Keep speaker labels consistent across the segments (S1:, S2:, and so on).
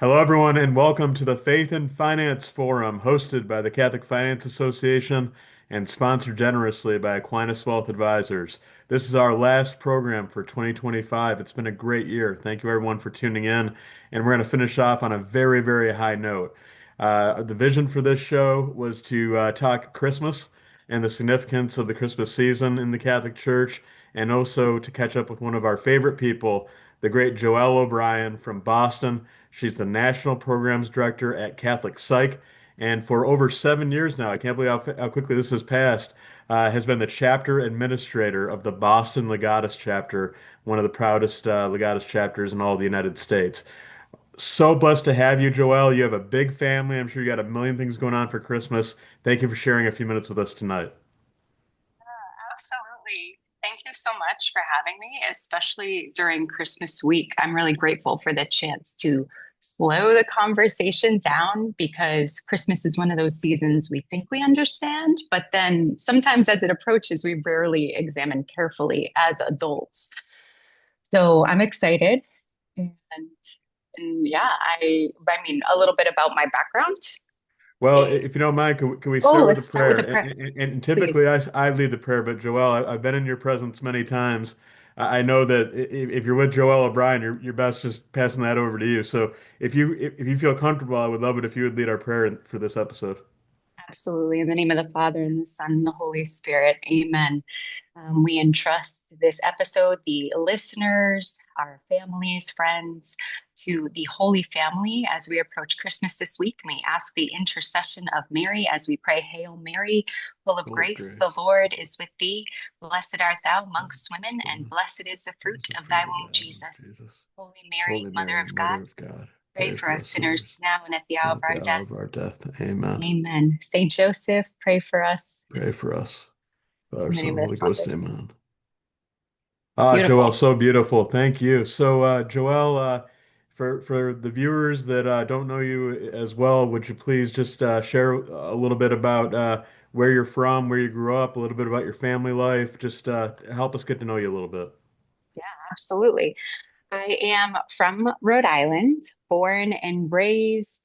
S1: Hello, everyone, and welcome to the Faith and Finance Forum, hosted by the Catholic Finance Association and sponsored generously by Aquinas Wealth Advisors. This is our last program for 2025. It's been a great year. Thank you, everyone, for tuning in. And we're going to finish off on a very, very high note. The vision for this show was to talk Christmas and the significance of the Christmas season in the Catholic Church, and also to catch up with one of our favorite people, the great Joelle O'Brion from Boston. She's the National Programs Director at CatholicPsych, and for over 7 years now, I can't believe how quickly this has passed, has been the chapter administrator of the Boston Legatus Chapter, one of the proudest Legatus chapters in all of the United States. So blessed to have you, Joelle. You have a big family. I'm sure you got a million things going on for Christmas. Thank you for sharing a few minutes with us tonight.
S2: Absolutely. Thank you so much for having me, especially during Christmas week. I'm really grateful for the chance to slow the conversation down because Christmas is one of those seasons we think we understand, but then sometimes as it approaches, we rarely examine carefully as adults. So I'm excited. And, and yeah, I mean, a little bit about my background.
S1: Well,
S2: Eh,
S1: if you don't mind, can we
S2: Oh,
S1: start with a
S2: let's start with
S1: prayer?
S2: a
S1: And,
S2: prayer,
S1: and typically
S2: please.
S1: I lead the prayer, but Joelle, I've been in your presence many times. I know that if you're with Joelle O'Brien, you're best just passing that over to you. So if you feel comfortable, I would love it if you would lead our prayer for this episode.
S2: Absolutely. In the name of the Father, and the Son, and the Holy Spirit. Amen. We entrust this episode, the listeners, our families, friends, to the Holy Family as we approach Christmas this week. We ask the intercession of Mary as we pray, Hail Mary, full of
S1: Full of
S2: grace, the
S1: grace.
S2: Lord is with thee. Blessed art thou amongst women, and
S1: Woman,
S2: blessed is the fruit
S1: is the
S2: of thy
S1: fruit of
S2: womb,
S1: thy womb,
S2: Jesus.
S1: Jesus.
S2: Holy Mary,
S1: Holy
S2: Mother
S1: Mary,
S2: of God,
S1: Mother of God,
S2: pray
S1: pray
S2: for
S1: for
S2: us
S1: us
S2: sinners
S1: sinners,
S2: now and at the hour
S1: now
S2: of
S1: at the
S2: our
S1: hour
S2: death.
S1: of our death. Amen.
S2: Amen. Saint Joseph, pray for us.
S1: Pray for us. Father,
S2: In the
S1: Son,
S2: name
S1: and
S2: of the
S1: Holy Ghost.
S2: Father.
S1: Amen. Ah, Joelle,
S2: Beautiful.
S1: so beautiful. Thank you. So, Joelle, for the viewers that don't know you as well, would you please just share a little bit about where you're from, where you grew up, a little bit about your family life, just help us get to know you a little bit.
S2: Yeah, absolutely. I am from Rhode Island, born and raised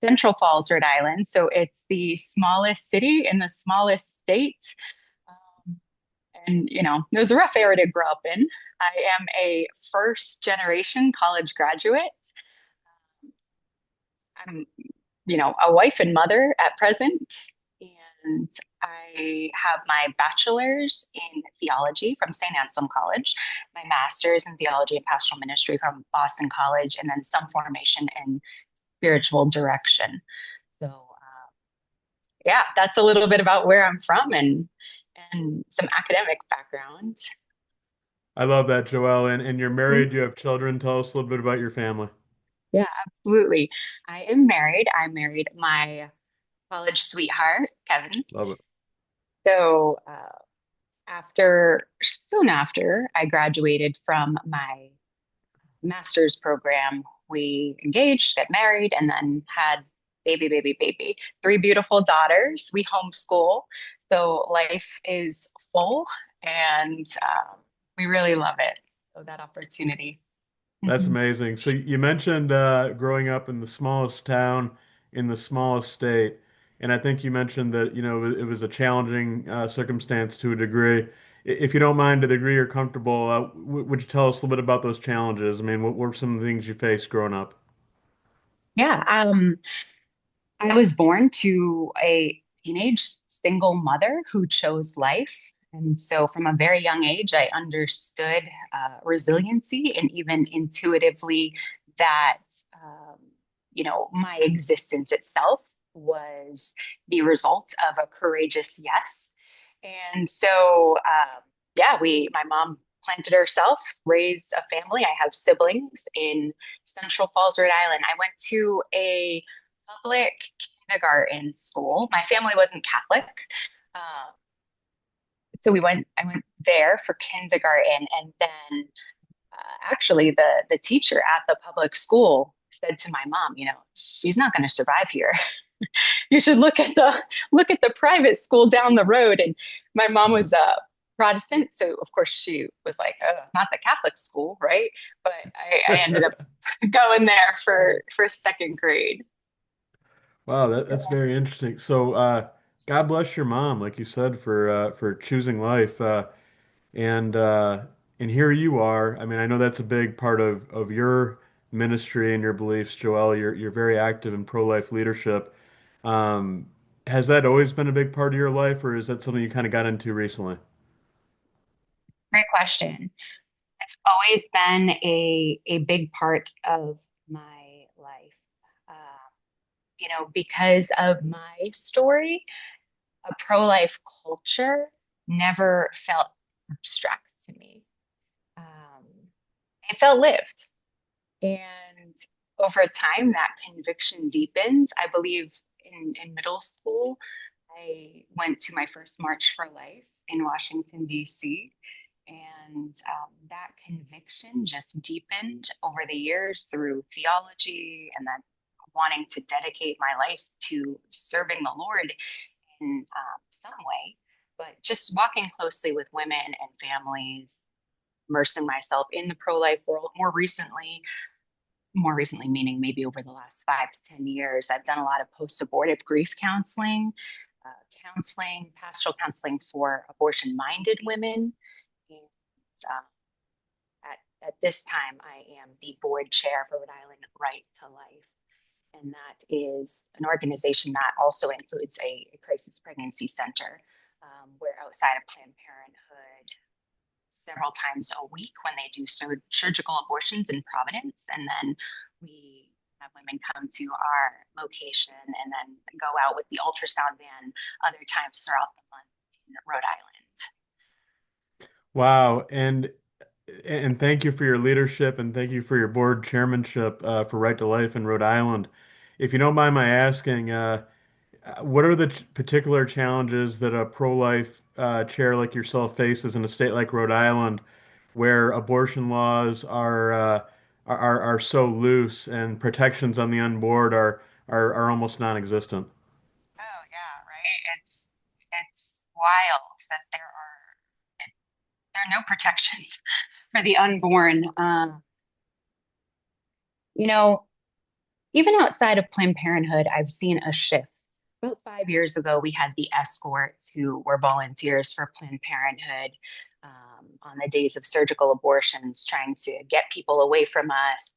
S2: Central Falls, Rhode Island. So it's the smallest city in the smallest state. Um, and, it was a rough area to grow up in. I am a first generation college graduate. I'm, a wife and mother at present. And I have my bachelor's in theology from St. Anselm College, my master's in theology and pastoral ministry from Boston College, and then some formation in spiritual direction. So, yeah, that's a little bit about where I'm from and some academic background.
S1: I love that, Joelle. And you're
S2: Mhm.
S1: married, you have children. Tell us a little bit about your family.
S2: Yeah, absolutely. I am married. I married my college sweetheart, Kevin.
S1: Love it.
S2: So, soon after I graduated from my master's program, we engaged, got married, and then had baby, baby, baby. Three beautiful daughters. We homeschool. So life is full and we really love it. So that opportunity.
S1: That's
S2: Mhm.
S1: amazing. So you mentioned growing up in the smallest town in the smallest state, and I think you mentioned that, it was a challenging circumstance to a degree. If you don't mind, to the degree you're comfortable, would you tell us a little bit about those challenges? I mean, what were some of the things you faced growing up?
S2: Yeah. I was born to a teenage single mother who chose life. And so from a very young age, I understood resiliency and even intuitively that, um, my existence itself was the result of a courageous yes. And so, yeah, my mom planted herself, raised a family. I have siblings in Central Falls, Rhode Island. I went to a public kindergarten school. My family wasn't Catholic. Uh, so I went there for kindergarten. And then actually the teacher at the public school said to my mom, she's not going to survive here. You should look at the private school down the road. And my mom
S1: Yeah.
S2: was Protestant. So of course she was like, oh, not the Catholic school, right? But I ended up going there for second grade.
S1: Wow, that's very interesting. So, God bless your mom, like you said, for choosing life. And and here you are. I mean, I know that's a big part of your ministry and your beliefs, Joelle. You're very active in pro-life leadership. Um, has that always been a big part of your life, or is that something you kind of got into recently?
S2: Great question. It's always been a big part of my life. Uh, because of my story, a pro-life culture never felt abstract to me. Um, it felt lived. And over time, that conviction deepened. I believe in middle school, I went to my first March for Life in Washington, D.C. And that conviction just deepened over the years through theology and then wanting to dedicate my life to serving the Lord in some way. But just walking closely with women and families, immersing myself in the pro life world more recently, meaning maybe over the last 5 to 10 years, I've done a lot of post abortive grief counseling, pastoral counseling for abortion minded women. And at this time, I am the board chair for Rhode Island Right to Life. And that is an organization that also includes a crisis pregnancy center where outside of Planned Parenthood, several times a week when they do surgical abortions in Providence. And then we have women come to our location and then go out with the ultrasound van other times throughout the month in Rhode Island.
S1: Wow, and thank you for your leadership and thank you for your board chairmanship for Right to Life in Rhode Island. If you don't mind my asking, what are the particular challenges that a pro-life chair like yourself faces in a state like Rhode Island, where abortion laws are so loose and protections on the unborn are almost non-existent?
S2: Oh yeah, right. It's wild that there are no protections for the unborn. You know, Even outside of Planned Parenthood, I've seen a shift. About 5 years ago, we had the escorts who were volunteers for Planned Parenthood on the days of surgical abortions, trying to get people away from us.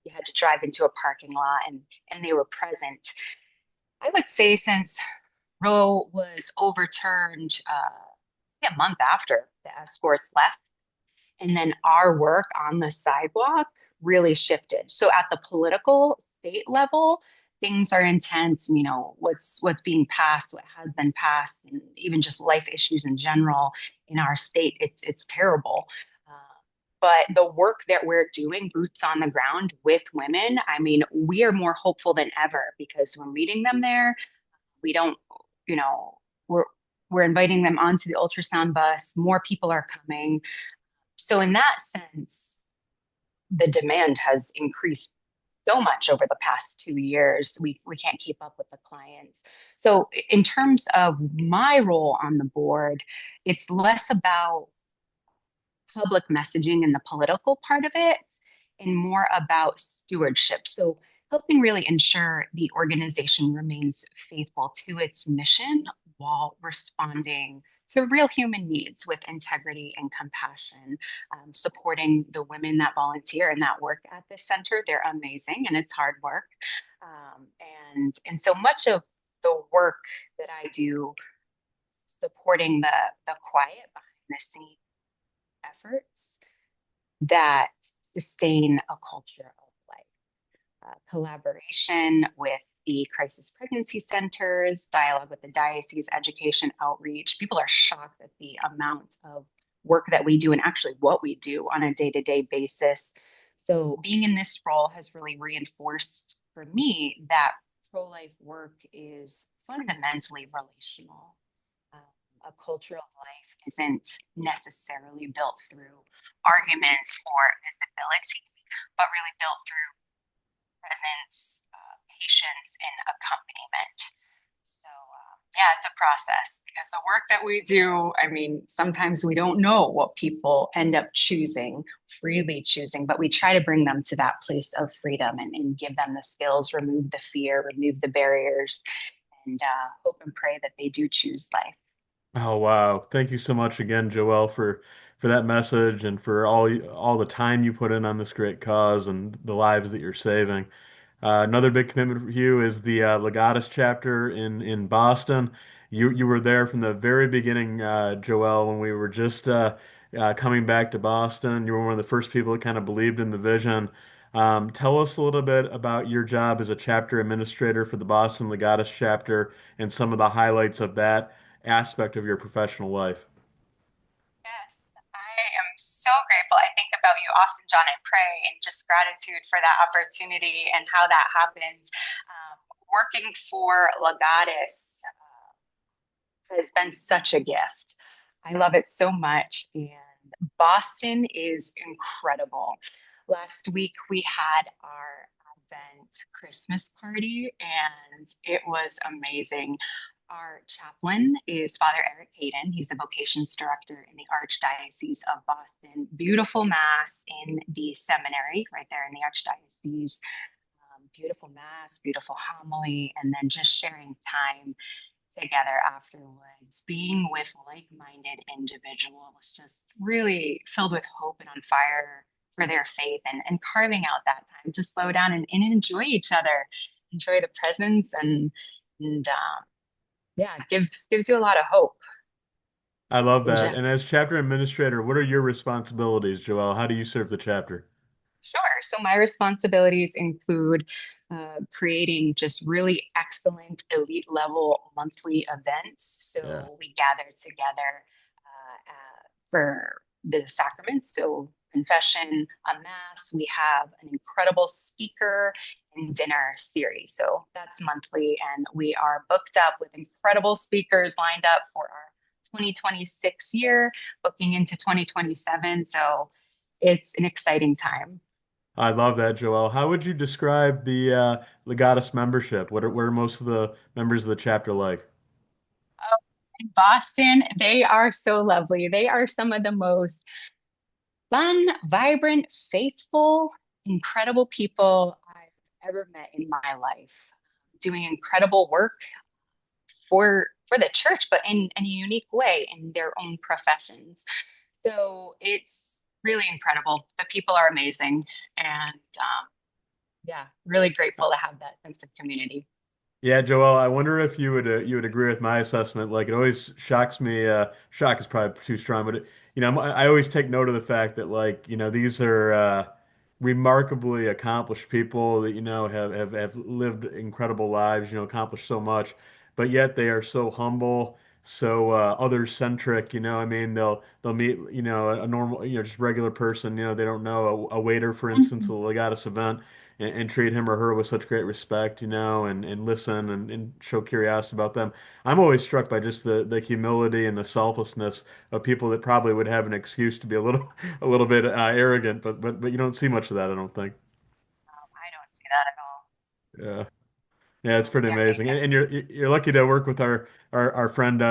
S2: You had to drive into a parking lot, and they were present. I would say since Roe was overturned a month after the escorts left, and then our work on the sidewalk really shifted. So at the political state level, things are intense. And, what's being passed, what has been passed, and even just life issues in general in our state, it's terrible. Uh, but the work that we're doing, boots on the ground with women, I mean, we are more hopeful than ever because we're meeting them there. We don't, you know, we're we're inviting them onto the ultrasound bus. More people are coming. So in that sense, the demand has increased so much over the past 2 years. We can't keep up with the clients. So in terms of my role on the board, it's less about public messaging and the political part of it and more about stewardship. So helping really ensure the organization remains faithful to its mission while responding to real human needs with integrity and compassion, supporting the women that volunteer and that work at this center. They're amazing and it's hard work. Um, and so much of the work that I do supporting the quiet behind the scenes efforts that sustain a culture of collaboration with the crisis pregnancy centers, dialogue with the diocese, education, outreach. People are shocked at the amount of work that we do and actually what we do on a day to day basis. So, being in this role has really reinforced for me that pro life work is fundamentally relational. A culture of life isn't necessarily built through arguments or visibility, but really built through presence, patience, and accompaniment. So Yeah, it's a process because the work that we do, I mean, sometimes we don't know what people end up choosing, freely choosing, but we try to bring them to that place of freedom and give them the skills, remove the fear, remove the barriers, and hope and pray that they do choose life.
S1: Oh wow. Thank you so much again, Joelle, for that message and for all the time you put in on this great cause and the lives that you're saving. Another big commitment for you is the Legatus chapter in Boston. You were there from the very beginning, Joelle, when we were just coming back to Boston. You were one of the first people that kind of believed in the vision. Tell us a little bit about your job as a chapter administrator for the Boston Legatus chapter and some of the highlights of that aspect of your professional life.
S2: Yes, I am so grateful. I think about you often, John, and pray and just gratitude for that opportunity and how that happens. Working for Legatus has been such a gift. I love it so much. And Boston is incredible. Last week we had our Advent Christmas party and it was amazing. Our chaplain is Father Eric Hayden. He's the vocations director in the Archdiocese of Boston. Beautiful mass in the seminary right there in the Archdiocese. Beautiful mass, beautiful homily, and then just sharing time together afterwards, being with like-minded individuals, just really filled with hope and on fire for their faith and carving out that time to slow down and enjoy each other, enjoy the presence and yeah, gives you a lot of hope.
S1: I love
S2: In
S1: that.
S2: gen-
S1: And as chapter administrator, what are your responsibilities, Joelle? How do you serve the chapter?
S2: Sure. So my responsibilities include creating just really excellent elite level monthly events.
S1: Yeah.
S2: So we gather together for the sacraments. So confession, a mass. We have an incredible speaker and dinner series. So that's monthly, and we are booked up with incredible speakers lined up for our 2026 year, booking into 2027. So it's an exciting time.
S1: I love that, Joelle. How would you describe the Legatus membership? What are most of the members of the chapter like?
S2: In Boston, they are so lovely. They are some of the most fun, vibrant, faithful, incredible people I've ever met in my life, doing incredible work for the church, but in a unique way in their own professions. So it's really incredible. The people are amazing, and yeah, really grateful to have that sense of community.
S1: Yeah, Joel, I wonder if you would agree with my assessment. Like it always shocks me. Shock is probably too strong, but I always take note of the fact that like these are remarkably accomplished people that have lived incredible lives. Accomplished so much, but yet they are so humble, so other-centric. I mean, they'll meet a normal just regular person. They don't know a waiter, for instance, at a Legatus event and treat him or her with such great respect, and listen and show curiosity about them. I'm always struck by just the humility and the selflessness of people that probably would have an excuse to be a little a little bit arrogant, but you don't see much of that, I don't think.
S2: I don't see that at all.
S1: Yeah. Yeah, it's pretty
S2: Yeah,
S1: amazing, and you're lucky to work with our friend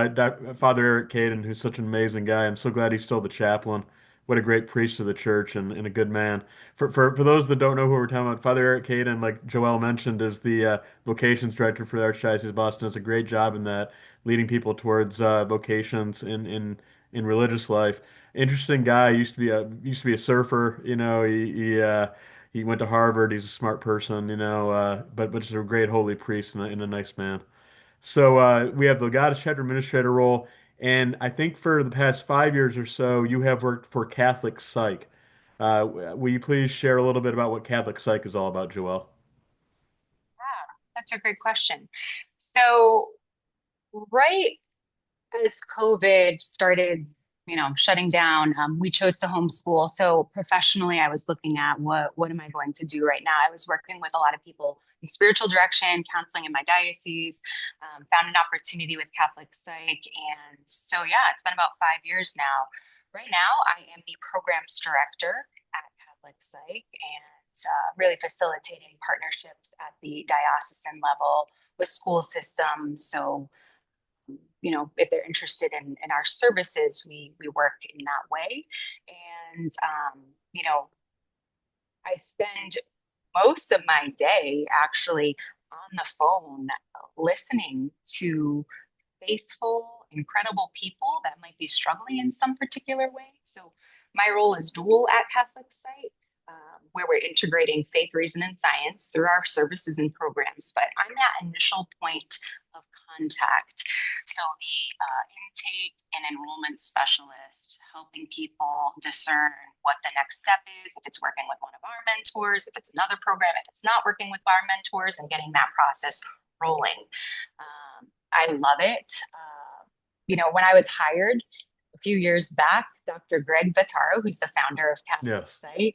S1: Father Eric Caden, who's such an amazing guy. I'm so glad he's still the chaplain. What a great priest of the church and a good man. For those that don't know who we're talking about, Father Eric Caden, like Joelle mentioned, is the vocations director for the Archdiocese of Boston. Does a great job in that, leading people towards vocations in religious life. Interesting guy. Used to be a surfer. He went to Harvard. He's a smart person, but just a great holy priest and a nice man. So we have the Legatus Chapter Administrator role, and I think for the past 5 years or so, you have worked for Catholic Psych. Will you please share a little bit about what Catholic Psych is all about, Joelle?
S2: that's a great question. So, right as COVID started, shutting down, we chose to homeschool. So professionally, I was looking at what am I going to do right now? I was working with a lot of people in spiritual direction, counseling in my diocese, found an opportunity with Catholic Psych. And so, yeah, it's been about 5 years now. Right now, I am the programs director at Catholic Psych and really facilitating partnerships at the diocesan level with school systems. So if they're interested in our services, we work in that way. And, I spend most of my day actually on the phone listening to faithful, incredible people that might be struggling in some particular way. So my role is dual at CatholicPsych, where we're integrating faith, reason, and science through our services and programs. But I'm that initial point of contact. So the intake and enrollment specialist, helping people discern what the next step is, if it's working with one of our mentors, if it's another program, if it's not working with our mentors, and getting that process rolling. I love it. When I was hired a few years back, Dr. Greg Vattaro, who's the founder of
S1: Yes.
S2: CatholicPsych,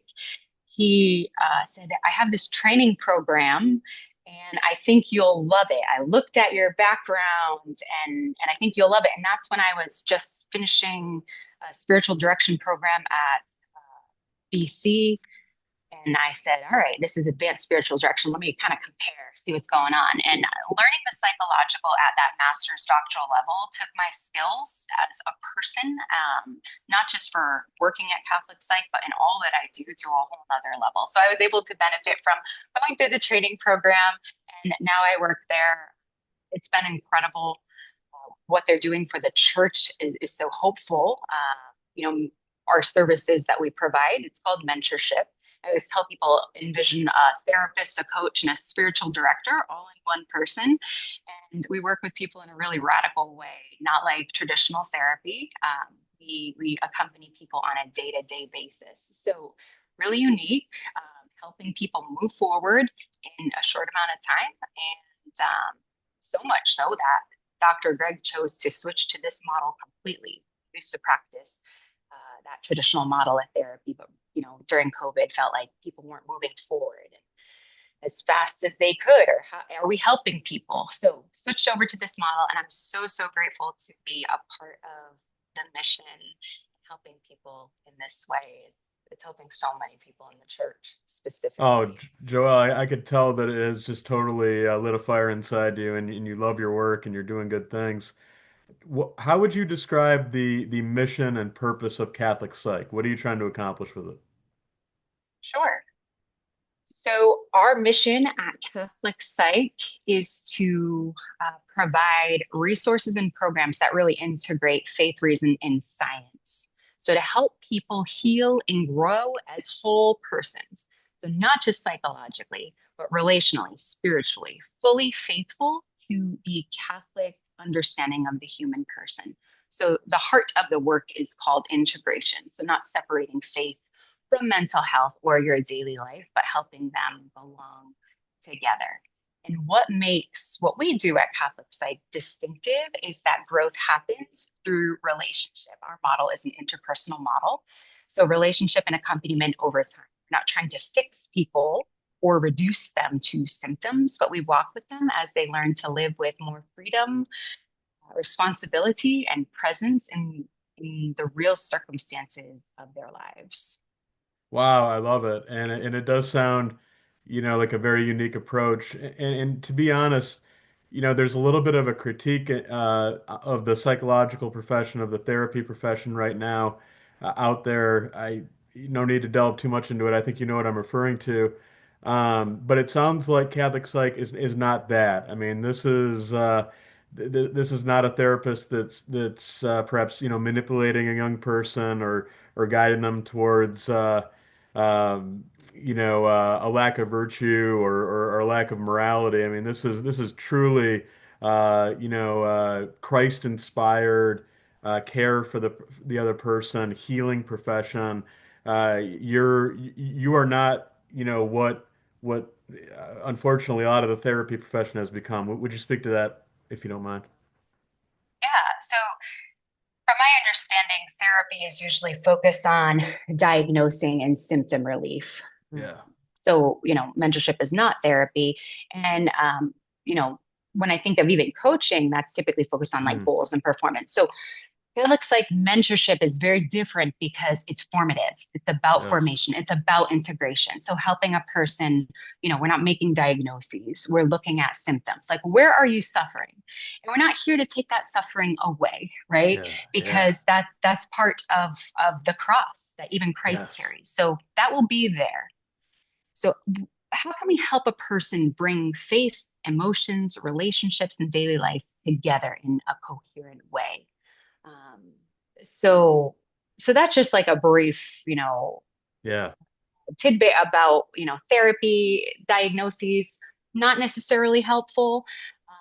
S2: he said, I have this training program and I think you'll love it. I looked at your background and I think you'll love it. And that's when I was just finishing a spiritual direction program at BC. And I said, all right, this is advanced spiritual direction. Let me kind of compare, see what's going on. And learning the psychological at that master's doctoral level took my skills as a person, not just for working at CatholicPsych, but in all that I do to a whole other level. So I was able to benefit from going through the training program. And now I work there. It's been incredible. What they're doing for the church is so hopeful. Our services that we provide, it's called mentorship. I always tell people envision a therapist, a coach, and a spiritual director all in one person. And we work with people in a really radical way, not like traditional therapy. We accompany people on a day-to-day basis. So really unique, helping people move forward in a short amount of time. And so much so that Dr. Greg chose to switch to this model completely. He used to practice that traditional model of therapy, but during COVID, felt like people weren't moving forward as fast as they could, or how are we helping people? So switched over to this model, and I'm so grateful to be a part of the mission, helping people in this way. It's helping so many people in the church
S1: Oh,
S2: specifically.
S1: Joelle, I could tell that it has just totally lit a fire inside you, and you love your work, and you're doing good things. How would you describe the mission and purpose of Catholic Psych? What are you trying to accomplish with it?
S2: Sure. So, our mission at Catholic Psych is to provide resources and programs that really integrate faith, reason, and science. So, to help people heal and grow as whole persons. So, not just psychologically, but relationally, spiritually, fully faithful to the Catholic understanding of the human person. So, the heart of the work is called integration. So, not separating faith from mental health or your daily life, but helping them belong together. And what makes what we do at Catholic Psych distinctive is that growth happens through relationship. Our model is an interpersonal model. So, relationship and accompaniment over time. We're not trying to fix people or reduce them to symptoms, but we walk with them as they learn to live with more freedom, responsibility, and presence in the real circumstances of their lives.
S1: Wow, I love it. And it does sound, like a very unique approach. And to be honest, there's a little bit of a critique of the psychological profession, of the therapy profession right now out there. I no need to delve too much into it. I think you know what I'm referring to. But it sounds like Catholic Psych is not that. I mean, this is not a therapist that's perhaps manipulating a young person or guiding them towards um, a lack of virtue or a lack of morality. I mean, this is truly Christ-inspired care for the other person, healing profession. You are not what unfortunately a lot of the therapy profession has become. Would you speak to that if you don't mind?
S2: Yeah. So, from my understanding, therapy is usually focused on diagnosing and symptom relief. Mm.
S1: Yeah.
S2: So, mentorship is not therapy. And, when I think of even coaching, that's typically focused on like
S1: Mm.
S2: goals and performance. So, It looks like mentorship is very different because it's formative. It's about
S1: Yes.
S2: formation. It's about integration. So helping a person, we're not making diagnoses. We're looking at symptoms. Like, where are you suffering? And we're not here to take that suffering away, right?
S1: Yeah. Yeah.
S2: Because that's part of the cross that even Christ
S1: Yes.
S2: carries. So that will be there. So how can we help a person bring faith, emotions, relationships, and daily life together in a coherent way? Um, so, so that's just like a brief,
S1: Yeah.
S2: tidbit about, therapy, diagnoses, not necessarily helpful.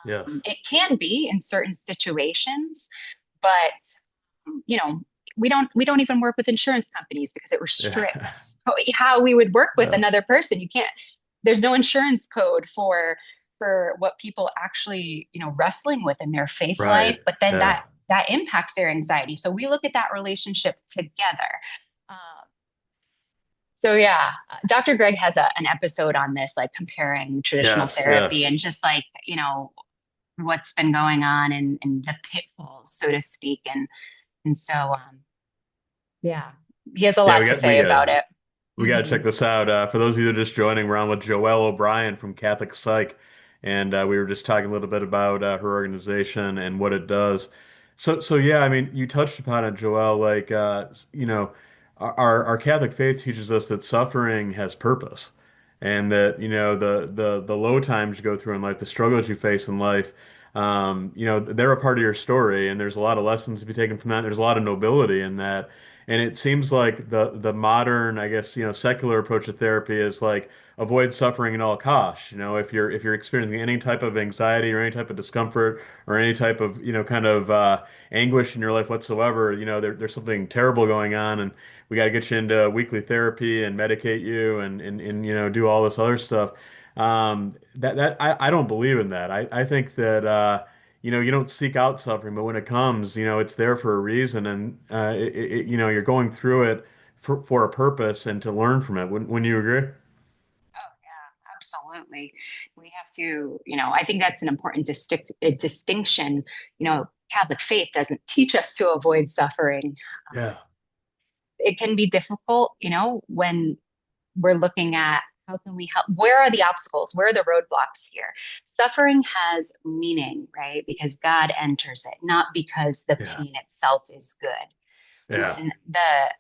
S1: Yes.
S2: It can be in certain situations, but, you know, we don't even work with insurance companies because it
S1: Yeah.
S2: restricts how we would work with
S1: Yeah.
S2: another person. You can't, there's no insurance code for what people actually, wrestling with in their faith life,
S1: Right.
S2: but then that
S1: Yeah.
S2: that impacts their anxiety. So we look at that relationship together. Um, so yeah, Dr. Greg has an episode on this, like comparing traditional
S1: Yes.
S2: therapy
S1: Yes.
S2: and just like, what's been going on and the pitfalls, so to speak. And so yeah, he has a
S1: Yeah.
S2: lot to say
S1: We
S2: about it.
S1: got to check
S2: Mhm.
S1: this out. For those of you that are just joining, we're on with Joelle O'Brion from Catholic Psych, and we were just talking a little bit about her organization and what it does. So yeah, I mean, you touched upon it, Joelle. Like, our Catholic faith teaches us that suffering has purpose, and that the low times you go through in life, the struggles you face in life, they're a part of your story, and there's a lot of lessons to be taken from that. There's a lot of nobility in that. And it seems like the modern, I guess, secular approach to therapy is like avoid suffering at all costs. If you're experiencing any type of anxiety or any type of discomfort or any type of, kind of anguish in your life whatsoever, there's something terrible going on, and we got to get you into weekly therapy and medicate you and do all this other stuff. I don't believe in that. I think that you don't seek out suffering, but when it comes, it's there for a reason, and you're going through it for a purpose and to learn from it. Wouldn't you agree?
S2: Oh, yeah, absolutely. We have to, I think that's an important distinction. Catholic faith doesn't teach us to avoid suffering.
S1: Yeah.
S2: It can be difficult, when we're looking at how can we help? Where are the obstacles? Where are the roadblocks here? Suffering has meaning, right? Because God enters it, not because the
S1: Yeah.
S2: pain itself is good.
S1: Yeah.
S2: When that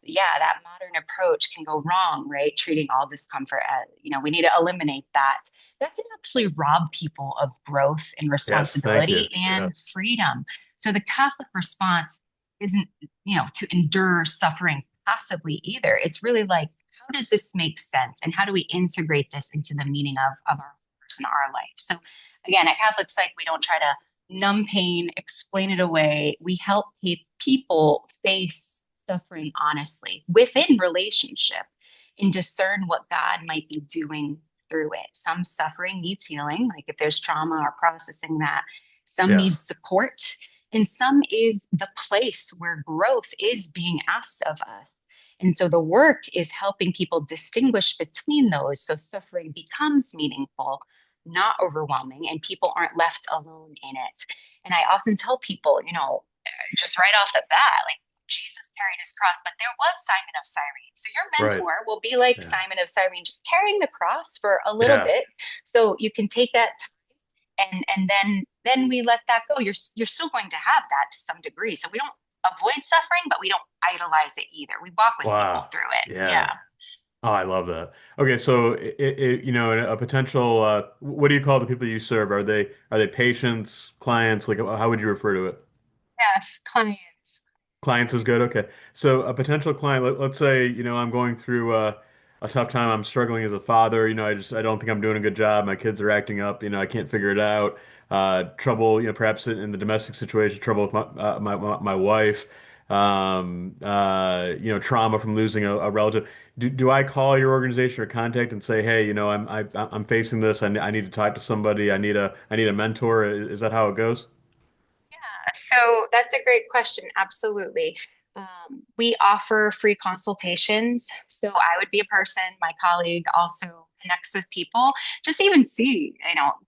S2: modern approach can go wrong, right? Treating all discomfort as, we need to eliminate that. That can actually rob people of growth and
S1: Yes. Thank you.
S2: responsibility and
S1: Yes.
S2: freedom. So the Catholic response isn't, to endure suffering passively either. It's really like, how does this make sense? And how do we integrate this into the meaning of our person, our life? So again, at Catholic Psych, we don't try to numb pain, explain it away. We help people face suffering honestly within relationship and discern what God might be doing through it. Some suffering needs healing, like if there's trauma or processing that. Some need
S1: Yes.
S2: support, and some is the place where growth is being asked of us. And so the work is helping people distinguish between those so suffering becomes meaningful, not overwhelming, and people aren't left alone in it. And I often tell people, just right off the bat, like Jesus carried his cross, but there was Simon of Cyrene. So your
S1: Right.
S2: mentor will be like
S1: Yeah.
S2: Simon of Cyrene, just carrying the cross for a little
S1: Yeah.
S2: bit. So you can take that and then we let that go. You're still going to have that to some degree. So we don't avoid suffering, but we don't idolize it either. We walk with people
S1: Wow.
S2: through it.
S1: Yeah.
S2: Yeah.
S1: Oh, I love that. Okay, so a potential what do you call the people you serve? Are they patients, clients? Like how would you refer to it?
S2: Yes, clients.
S1: Clients is good. Okay. So a potential client, let's say, I'm going through a tough time. I'm struggling as a father. I don't think I'm doing a good job. My kids are acting up. I can't figure it out. Trouble, perhaps in the domestic situation, trouble with my wife. Trauma from losing a relative. Do I call your organization or contact and say, hey, I'm facing this. I need to talk to somebody. I need a mentor. Is that how it goes?
S2: So that's a great question. Absolutely. We offer free consultations. So I would be a person, my colleague also connects with people, just even see,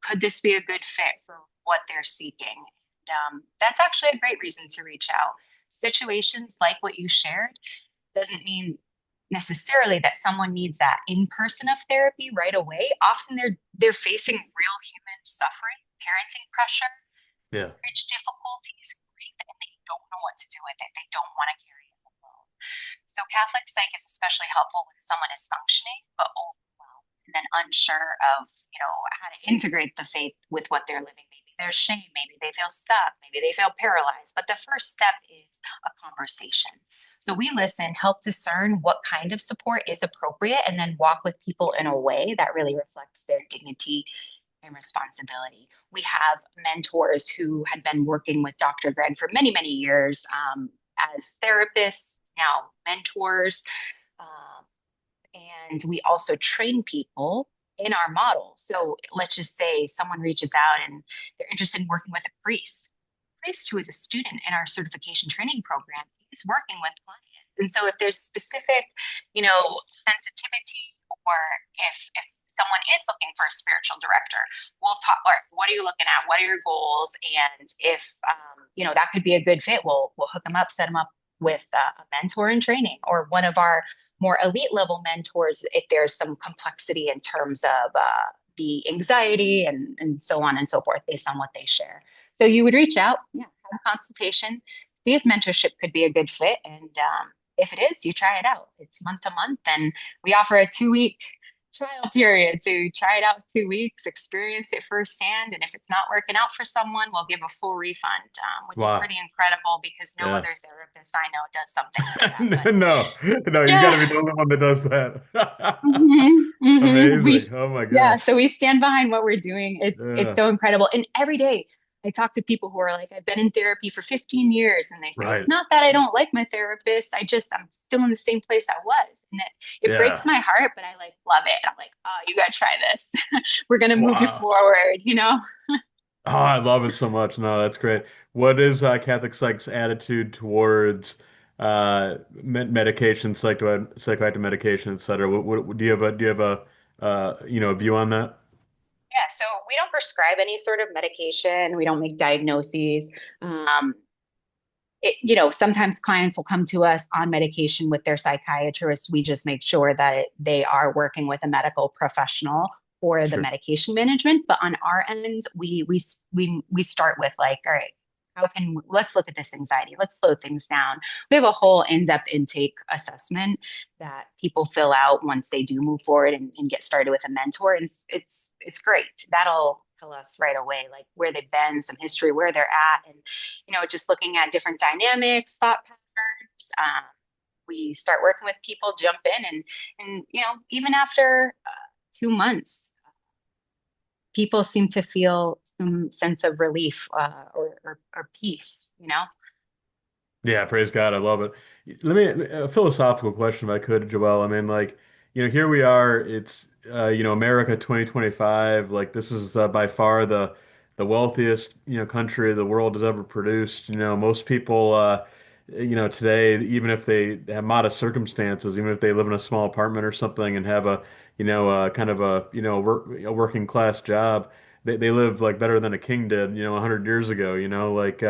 S2: could this be a good fit for what they're seeking? That's actually a great reason to reach out. situations like what you shared doesn't mean necessarily that someone needs that in-person of therapy right away. Often they're facing real human suffering, parenting pressure,
S1: Yeah.
S2: marriage difficulties, grief, and they don't know what to do with it. They don't want to carry it alone. So Catholic psych is especially helpful when someone is functioning but overwhelmed and then unsure of, how to integrate the faith with what they're living. Maybe there's shame, maybe they feel stuck, maybe they feel paralyzed. But the first step is a conversation. So we listen, help discern what kind of support is appropriate, and then walk with people in a way that really reflects their dignity and responsibility. We have mentors who had been working with Dr. Greg for many, many years as therapists, now mentors. Um, and we also train people in our model. So let's just say someone reaches out and they're interested in working with a priest. A priest who is a student in our certification training program is working with clients. And so if there's specific, sensitivity, or if someone is looking for a spiritual director, we'll talk, or what are you looking at? What are your goals? And if, that could be a good fit, we'll hook them up, set them up with a mentor in training, or one of our more elite level mentors if there's some complexity in terms of the anxiety and so on and so forth based on what they share. So you would reach out, yeah, have a consultation, see if mentorship could be a good fit. And if it is, you try it out. It's month to month. And we offer a 2 week trial period. So you try it out 2 weeks, experience it firsthand. And if it's not working out for someone, we'll give a full refund, which is
S1: Wow.
S2: pretty incredible because no
S1: Yeah.
S2: other therapist I know does something like that. But
S1: No, no, you got to
S2: yeah.
S1: be the only one that does that.
S2: We
S1: Amazing. Oh my
S2: yeah,
S1: gosh.
S2: so we stand behind what we're doing. It's
S1: Yeah.
S2: so incredible. And every day I talk to people who are like, I've been in therapy for 15 years, and they say, it's
S1: Right.
S2: not that I don't like my therapist. I'm still in the same place I was. And it breaks
S1: Yeah.
S2: my heart, but I like love it. I'm like, oh, you gotta try this. We're gonna move you
S1: Wow.
S2: forward.
S1: Oh, I love it so much. No, that's great. What is Catholic Psych's attitude towards medication, psychoactive medication, et cetera? Do you have a view on that?
S2: Yeah, so we don't prescribe any sort of medication. We don't make diagnoses. Um, sometimes clients will come to us on medication with their psychiatrist. We just make sure that they are working with a medical professional for the
S1: Sure.
S2: medication management. But on our end, we start with like, all right, let's look at this anxiety. Let's slow things down. We have a whole in-depth intake assessment that people fill out once they do move forward and get started with a mentor. And it's great. That'll tell us right away like where they've been, some history, where they're at, and just looking at different dynamics, thought patterns. We start working with people, jump in, and even after 2 months, people seem to feel some sense of relief or peace.
S1: Yeah, praise God. I love it. Let me a philosophical question if I could, Joelle. I mean, like, here we are. It's America 2025. Like this is by far the wealthiest, country the world has ever produced. Most people today, even if they have modest circumstances, even if they live in a small apartment or something and have kind of a working class job, they live like better than a king did, 100 years ago, like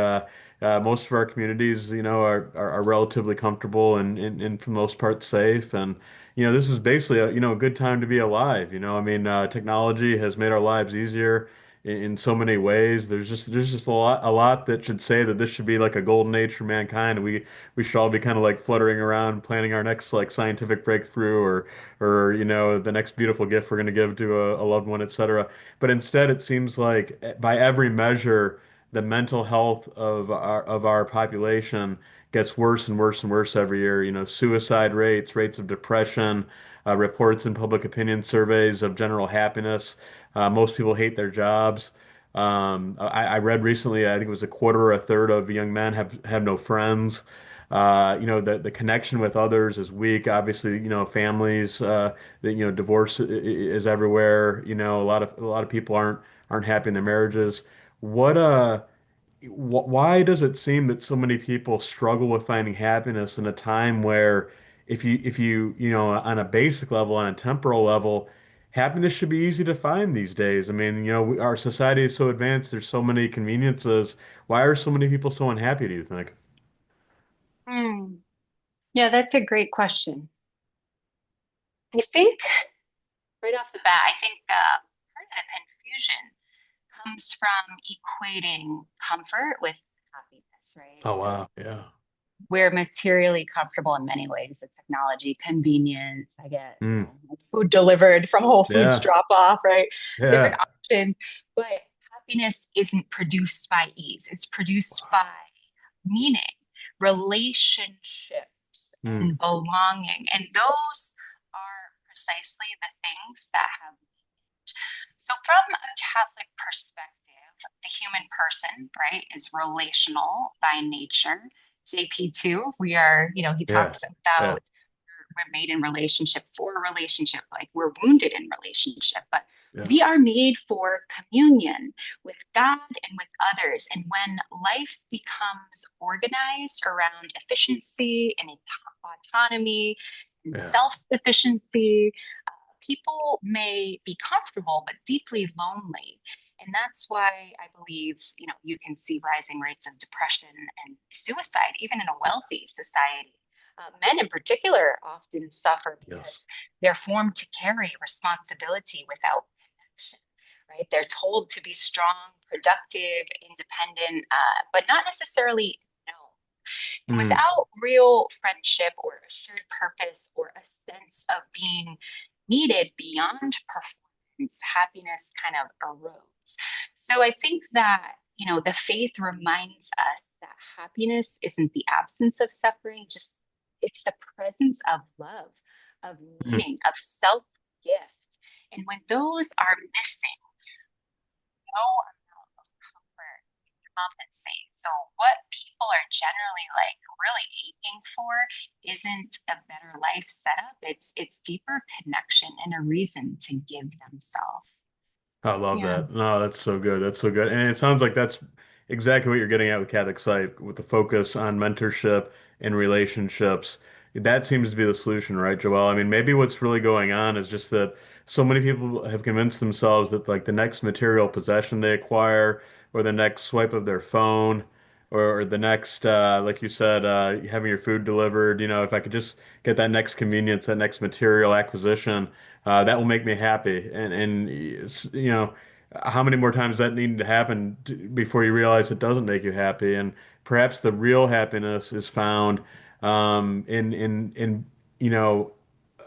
S1: most of our communities, are relatively comfortable and for the most part safe. And, this is basically a good time to be alive. I mean, technology has made our lives easier in so many ways. There's just a lot that should say that this should be like a golden age for mankind. We should all be kind of like fluttering around planning our next like scientific breakthrough or the next beautiful gift we're going to give to a loved one, etc. But instead, it seems like by every measure, the mental health of our population gets worse and worse and worse every year. Suicide rates of depression, reports in public opinion surveys of general happiness. Most people hate their jobs. I read recently, I think it was a quarter or a third of young men have no friends. The connection with others is weak. Obviously, families, divorce is everywhere. A lot of people aren't happy in their marriages. What why does it seem that so many people struggle with finding happiness in a time where if you on a basic level, on a temporal level, happiness should be easy to find these days? I mean, our society is so advanced, there's so many conveniences. Why are so many people so unhappy, do you think?
S2: Hmm. Yeah, that's a great question. I think right off the bat, I think part of the confusion comes from equating comfort with happiness, right?
S1: Oh
S2: So
S1: wow, yeah.
S2: we're materially comfortable in many ways. The technology, convenience. I get,
S1: Mm,
S2: my food delivered from Whole Foods
S1: yeah,
S2: drop off, right? Different
S1: yeah,
S2: options. But happiness isn't produced by ease. It's produced by meaning, relationships,
S1: mm,
S2: and belonging. And those are precisely the things that have. So, from a Catholic perspective, the human person, right, is relational by nature. JP2, we are, he
S1: yeah,
S2: talks
S1: yeah,
S2: about we're made in relationship for a relationship, like we're wounded in relationship, but we
S1: yes,
S2: are made for communion with God and with others. And when life becomes organized around efficiency and autonomy and
S1: yeah,
S2: self sufficiency, people may be comfortable but deeply lonely. And that's why I believe, you can see rising rates of depression and suicide, even in a wealthy society. Men in particular often suffer
S1: yes,
S2: because they're formed to carry responsibility without connection, right? They're told to be strong, productive, independent, but not necessarily known. And
S1: mm,
S2: without real friendship or a shared purpose or a sense of being needed beyond performance, happiness kind of erodes. So I think that, the faith reminds us that happiness isn't the absence of suffering, just it's the presence of love, of
S1: mm.
S2: meaning, of self gift. And when those are missing, no amount of comfort compensate. So what people are generally like really aching for isn't a better life setup. It's deeper connection and a reason to give themselves.
S1: I love
S2: Yeah.
S1: that. No, that's so good. That's so good. And it sounds like that's exactly what you're getting at with Catholic Psych, with the focus on mentorship and relationships. That seems to be the solution, right, Joelle? I mean, maybe what's really going on is just that so many people have convinced themselves that like the next material possession they acquire, or the next swipe of their phone, or the next, like you said, having your food delivered, if I could just get that next convenience, that next material acquisition, that will make me happy. And how many more times that needed to happen before you realize it doesn't make you happy? And perhaps the real happiness is found in you know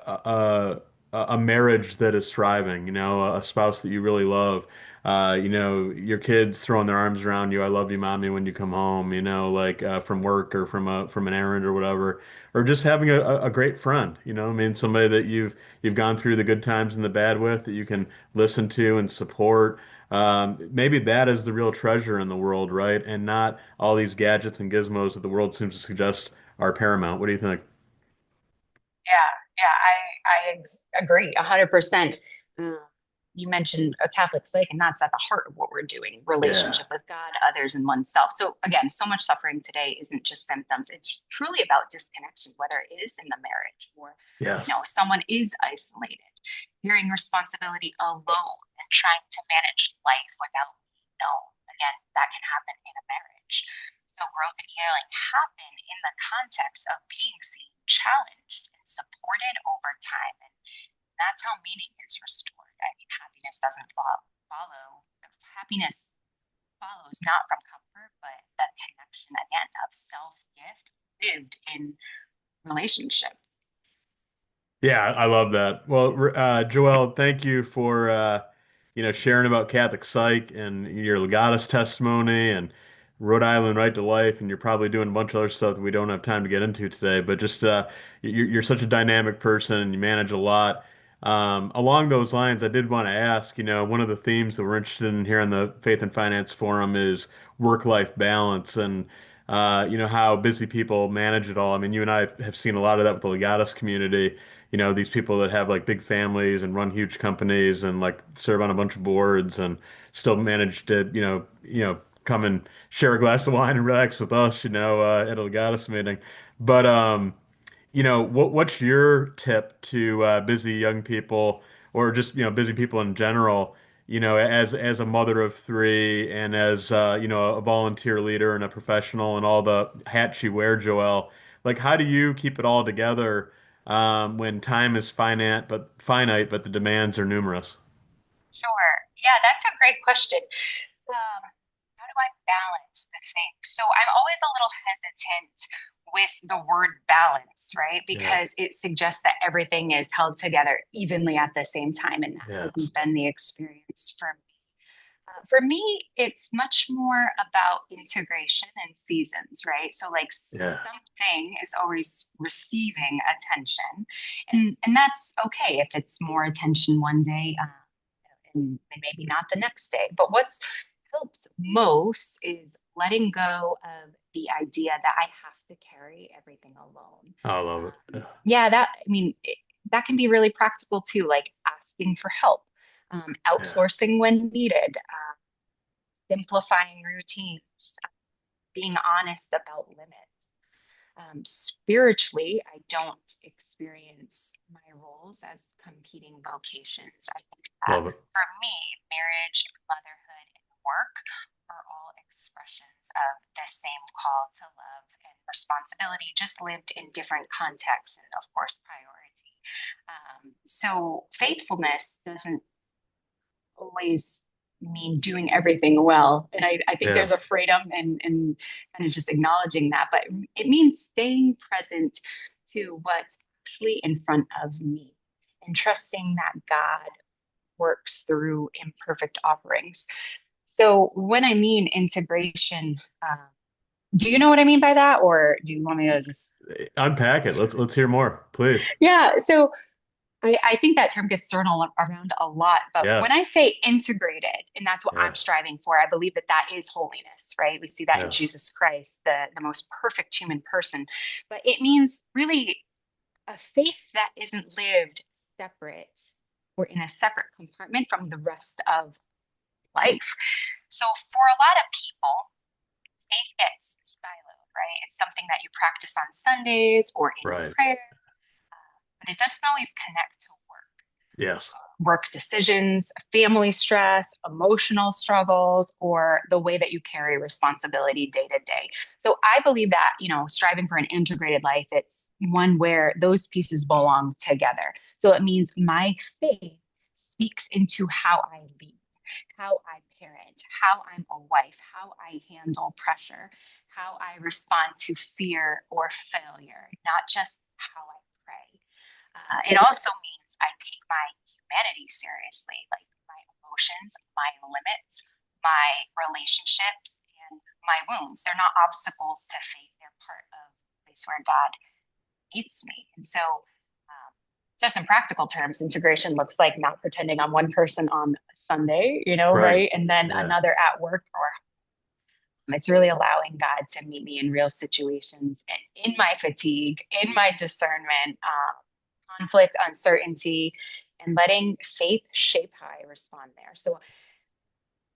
S1: a, a marriage that is thriving, a spouse that you really love, your kids throwing their arms around you. I love you, mommy, when you come home, like from work or from an errand or whatever, or just having a great friend, I mean, somebody that you've gone through the good times and the bad with that you can listen to and support. Maybe that is the real treasure in the world, right? And not all these gadgets and gizmos that the world seems to suggest are paramount. What do you think?
S2: Yeah, yeah, I agree 100%. You mentioned a Catholic faith, and that's at the heart of what we're doing,
S1: Yeah.
S2: relationship with God, others, and oneself. So again, so much suffering today isn't just symptoms. It's truly about disconnection, whether it is in the marriage or,
S1: Yes.
S2: someone is isolated, hearing responsibility alone and trying to manage life without being known. Again, that can happen in a marriage. So growth and healing happen in the context of being seen, challenged, and supported over time. And that's how meaning is restored. I mean, happiness doesn't follow, happiness follows not from comfort, but that connection again of self gift lived in relationship.
S1: Yeah, I love that. Well, Joelle, thank you for sharing about Catholic Psych and your Legatus testimony and Rhode Island Right to Life, and you're probably doing a bunch of other stuff that we don't have time to get into today. But just you're such a dynamic person and you manage a lot. Along those lines, I did want to ask, one of the themes that we're interested in here on the Faith and Finance Forum is work-life balance and how busy people manage it all. I mean, you and I have seen a lot of that with the Legatus community. These people that have like big families and run huge companies and like serve on a bunch of boards and still manage to, come and share a glass of wine and relax with us, at a Legatus meeting. But what's your tip to busy young people or just, busy people in general, as a mother of three and as a volunteer leader and a professional and all the hats you wear, Joelle? Like, how do you keep it all together when time is finite, but the demands are numerous?
S2: Sure. Yeah, that's a great question. How do I balance the thing? So I'm always a little hesitant with the word balance, right?
S1: Yeah.
S2: Because it suggests that everything is held together evenly at the same time, and that
S1: Yes.
S2: hasn't been the experience for me. For me, it's much more about integration and seasons, right? So, like,
S1: Yeah.
S2: something is always receiving attention, and that's okay if it's more attention one day, and maybe not the next day. But what's helps most is letting go of the idea that I have to carry everything alone.
S1: I love it. Yeah.
S2: Yeah, that can be really practical too, like asking for help,
S1: Yeah.
S2: outsourcing when needed, simplifying routines, being honest about limits. Spiritually, I don't experience my roles as competing vocations. I think that
S1: Love it.
S2: for me, marriage, motherhood, and work are all expressions of the same call to love and responsibility, just lived in different contexts and, of course, priority. So faithfulness doesn't always mean doing everything well. And I think there's a
S1: Yes.
S2: freedom and kind of just acknowledging that, but it means staying present to what's actually in front of me and trusting that God works through imperfect offerings. So when I mean integration, do you know what I mean by that, or do you want me to just?
S1: Unpack it. Let's hear more, please.
S2: Yeah. So I think that term gets thrown around a lot, but when
S1: Yes.
S2: I say integrated, and that's what I'm
S1: Yes.
S2: striving for, I believe that that is holiness, right? We see that in
S1: Yes.
S2: Jesus Christ, the most perfect human person. But it means really a faith that isn't lived separate or in a separate compartment from the rest of life. So for a lot of people, faith gets siloed, right? It's something that you practice on Sundays or in
S1: Right.
S2: prayer, but it doesn't always connect to
S1: Yes.
S2: work decisions, family stress, emotional struggles, or the way that you carry responsibility day to day. So I believe that, striving for an integrated life, it's one where those pieces belong together. So it means my faith speaks into how I lead, how I parent, how I'm a wife, how I handle pressure, how I respond to fear or failure, not just how I pray. It also means I take my humanity seriously, like my emotions, my limits, my relationships, and my wounds. They're not obstacles to faith, they're part of the place where God meets me. And so, just in practical terms, integration looks like not pretending I'm one person on Sunday,
S1: Right.
S2: right? And then
S1: Yeah.
S2: another at work, or it's really allowing God to meet me in real situations, in my fatigue, in my discernment, conflict, uncertainty, and letting faith shape how I respond there. So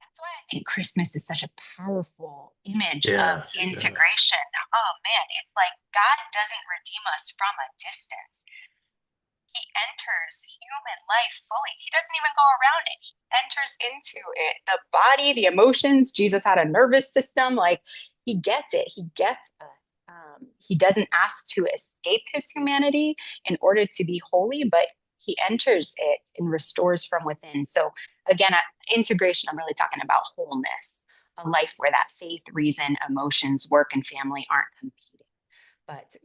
S2: that's why I think Christmas is such a powerful image of
S1: Yes. Yes.
S2: integration. Oh man, it's like God doesn't redeem us from a distance. He enters human life fully. He doesn't even go around it. He enters into it. The body, the emotions. Jesus had a nervous system. Like, he gets it. He gets us. He doesn't ask to escape his humanity in order to be holy, but he enters it and restores from within. So again, integration, I'm really talking about wholeness, a life where that faith, reason, emotions, work, and family aren't competing, but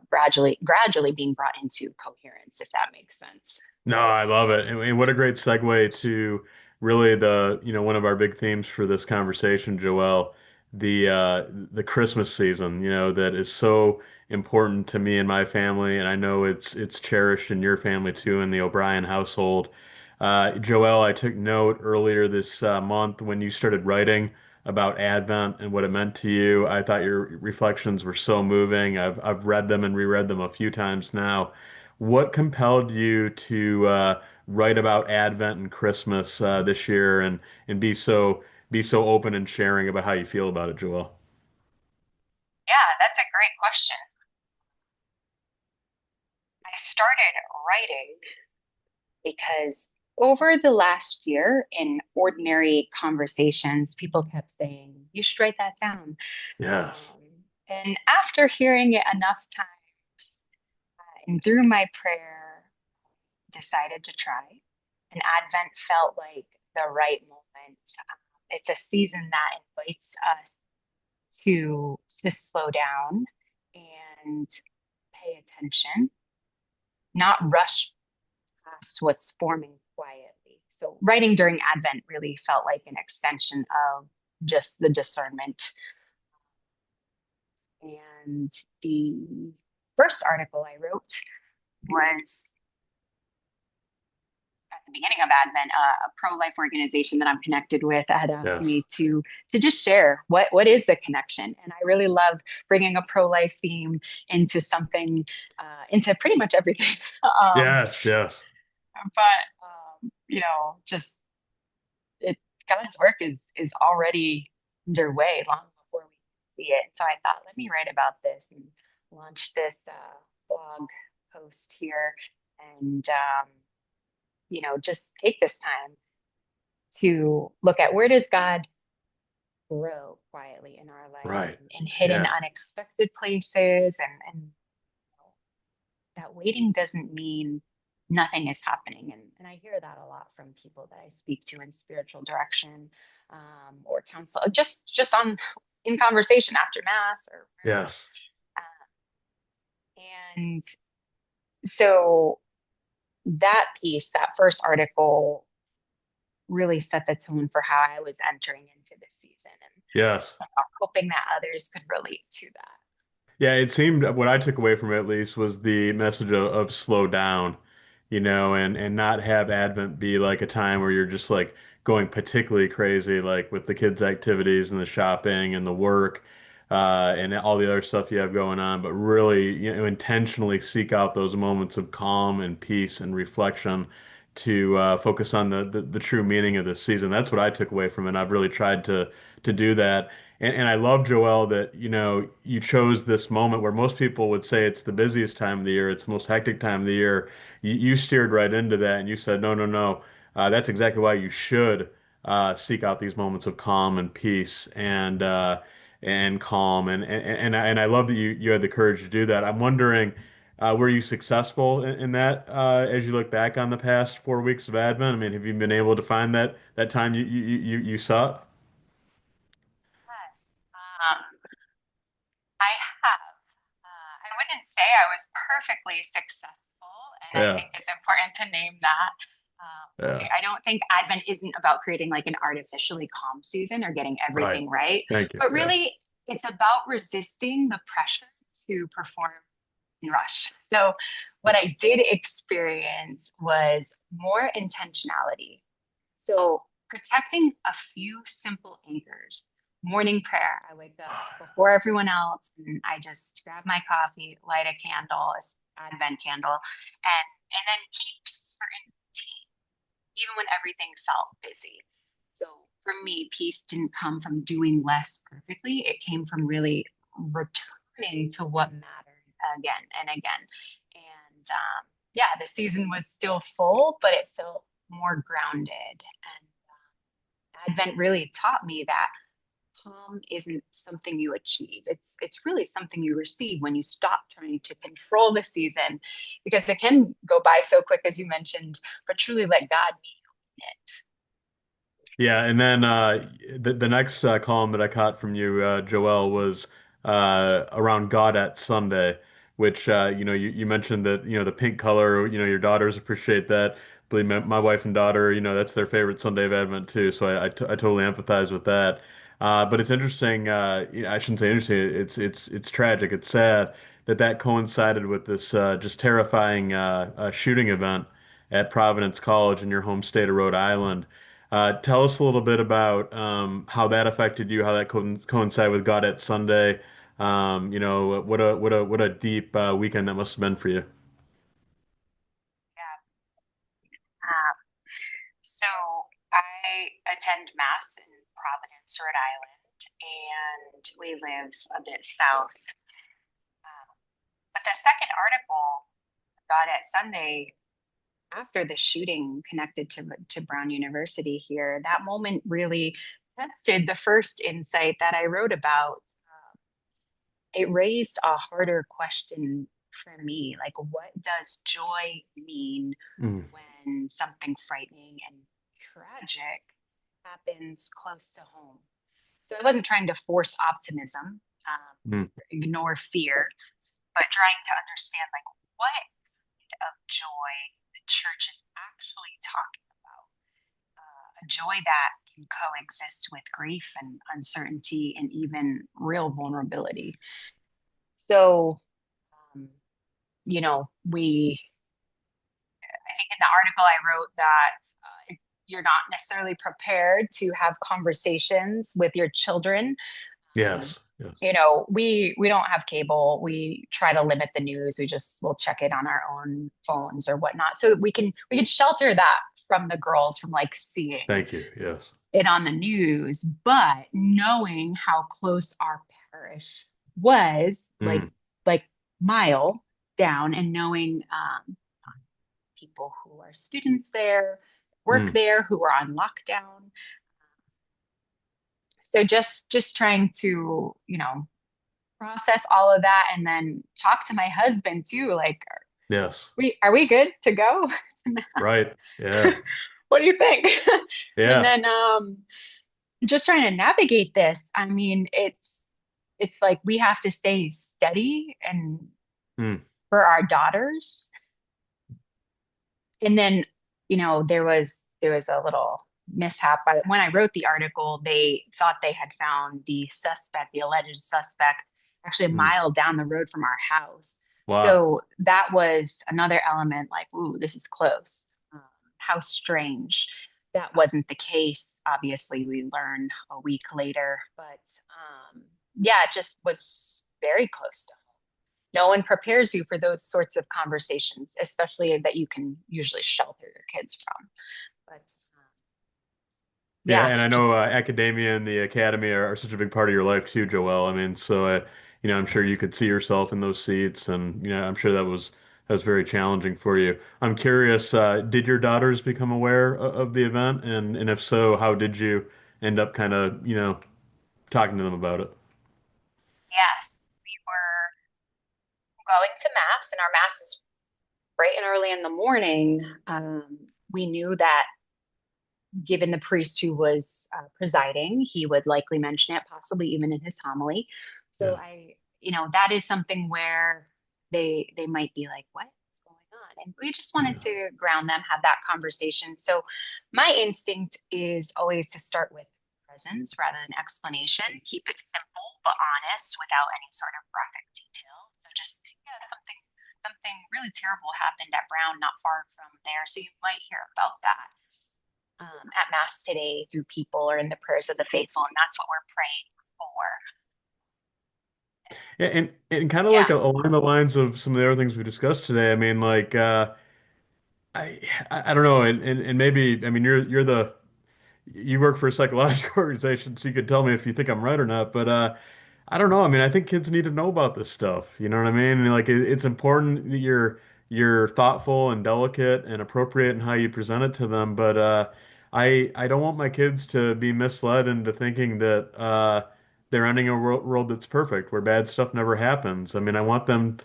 S2: gradually being brought into coherence, if that makes sense.
S1: No, I love it. And what a great segue to really one of our big themes for this conversation, Joelle, the Christmas season, that is so important to me and my family, and I know it's cherished in your family too, in the O'Brien household. Joelle, I took note earlier this month when you started writing about Advent and what it meant to you. I thought your reflections were so moving. I've read them and reread them a few times now. What compelled you to write about Advent and Christmas this year and be so open and sharing about how you feel about it, Joel?
S2: Yeah, that's a great question. I started writing because over the last year, in ordinary conversations, people kept saying, "You should write that down."
S1: Yes.
S2: And after hearing it enough times, And through my prayer, decided to try. And Advent felt like the right moment. It's a season that invites us to slow down and pay attention, not rush past what's forming quietly. So writing during Advent really felt like an extension of just the discernment. And the first article I wrote was at the beginning of Advent, a pro-life organization that I'm connected with had asked
S1: Yes.
S2: me to just share what is the connection, and I really love bringing a pro-life theme into something, into pretty much everything. um,
S1: Yes, yes.
S2: but just it God's work is already underway long before we see it. So I thought, let me write about this and launch this blog post here, and just take this time to look at where does God grow quietly in our life
S1: Right.
S2: in hidden,
S1: Yeah.
S2: unexpected places, and that waiting doesn't mean nothing is happening. And I hear that a lot from people that I speak to in spiritual direction, or counsel, just on in conversation after mass or wherever.
S1: Yes.
S2: And so that piece, that first article, really set the tone for how I was entering into this season, and
S1: Yes.
S2: hoping that others could relate to that.
S1: Yeah, it seemed what I took away from it at least was the message of slow down, and not have Advent be like a time where you're just like going particularly crazy, like with the kids' activities and the shopping and the work, and all the other stuff you have going on, but really, intentionally seek out those moments of calm and peace and reflection to focus on the true meaning of this season. That's what I took away from it. I've really tried to do that. And I love, Joelle, that you chose this moment where most people would say it's the busiest time of the year, it's the most hectic time of the year. You steered right into that, and you said, no, no, no. That's exactly why you should seek out these moments of calm and peace and calm. And I love that you had the courage to do that. I'm wondering, were you successful in that as you look back on the past 4 weeks of Advent? I mean, have you been able to find that time you sought?
S2: Yes. I have. I wouldn't say I was perfectly successful, and I
S1: Yeah,
S2: think it's important to name that.
S1: yeah.
S2: I don't think Advent isn't about creating like an artificially calm season or getting
S1: Right.
S2: everything right,
S1: Thank you.
S2: but
S1: Yeah.
S2: really it's about resisting the pressure to perform and rush. So, what
S1: Yeah.
S2: I did experience was more intentionality. So, protecting a few simple anchors. Morning prayer. I wake up before everyone else and I just grab my coffee, light a candle, an Advent candle, and then keep certain routine, even when everything felt busy. So for me, peace didn't come from doing less perfectly. It came from really returning to what mattered again and again. And yeah, the season was still full, but it felt more grounded. And Advent really taught me that calm isn't something you achieve. It's really something you receive when you stop trying to control the season, because it can go by so quick, as you mentioned, but truly let God meet you in it.
S1: Yeah, and then the next column that I caught from you, Joelle, was around God at Sunday, which you mentioned that the pink color, your daughters appreciate that. Believe me, my wife and daughter, that's their favorite Sunday of Advent too. So I totally empathize with that. But it's interesting. I shouldn't say interesting. It's tragic. It's sad that coincided with this just terrifying shooting event at Providence College in your home state of Rhode Island. Tell us a little bit about how that affected you, how that coincided with God at Sunday. What a deep weekend that must have been for you.
S2: Yeah. Um, so I attend Mass in Providence, Rhode Island, and we live a bit south. Um, but the second article, God at Sunday, after the shooting connected to Brown University here, that moment really tested the first insight that I wrote about. It raised a harder question for me. Like, what does joy mean
S1: Mm,
S2: when something frightening and tragic happens close to home? So I wasn't trying to force optimism,
S1: mm,
S2: ignore fear, but trying to understand like what of joy the church is actually talking about. A joy that can coexist with grief and uncertainty and even real vulnerability. So, um, I think in the article I wrote that you're not necessarily prepared to have conversations with your children. Um,
S1: yes, yes.
S2: we don't have cable. We try to limit the news. We'll check it on our own phones or whatnot. So we can shelter that from the girls from like seeing
S1: Thank you. Yes.
S2: it on the news, but knowing how close our parish was,
S1: Mm,
S2: like mile down, and knowing people who are students there, work
S1: mm,
S2: there, who are on lockdown. So just trying to, process all of that and then talk to my husband too. Like,
S1: yes.
S2: are we good to go to mass?
S1: Right. Yeah.
S2: What do you think? And
S1: Yeah.
S2: then just trying to navigate this. I mean, it's like we have to stay steady and
S1: Mm,
S2: for our daughters. And then, there was a little mishap. But when I wrote the article, they thought they had found the alleged suspect, actually a
S1: mm.
S2: mile down the road from our house.
S1: Wow.
S2: So that was another element like, ooh, this is close. How strange. That wasn't the case. Obviously, we learned a week later, but yeah, it just was very close to home. No one prepares you for those sorts of conversations, especially that you can usually shelter your kids from. But
S1: Yeah,
S2: yeah,
S1: and I
S2: just
S1: know academia and the academy are such a big part of your life too, Joelle. I mean, so I'm sure you could see yourself in those seats, and I'm sure that was very challenging for you. I'm curious, did your daughters become aware of the event, and if so, how did you end up kind of talking to them about it?
S2: yes, we were going to mass, and our mass is bright and early in the morning. We knew that given the priest who was presiding, he would likely mention it, possibly even in his homily. So
S1: Yeah,
S2: that is something where they might be like, "What's going on?" And we just wanted
S1: yeah,
S2: to ground them, have that conversation. So my instinct is always to start with presence rather than explanation. Keep it simple but honest, without any sort of graphic detail. So just yeah, something really terrible happened at Brown, not far from there. So you might hear about that at Mass today through people or in the prayers of the faithful. And that's what we're praying for.
S1: yeah, and kind of like
S2: Yeah.
S1: along the lines of some of the other things we discussed today. I mean, like I I don't know, and maybe I mean you work for a psychological organization, so you could tell me if you think I'm right or not. But I don't know. I mean, I think kids need to know about this stuff. You know what I mean? And like, it's important that you're thoughtful and delicate and appropriate in how you present it to them. But I don't want my kids to be misled into thinking that they're entering a world that's perfect, where bad stuff never happens. I mean, I want them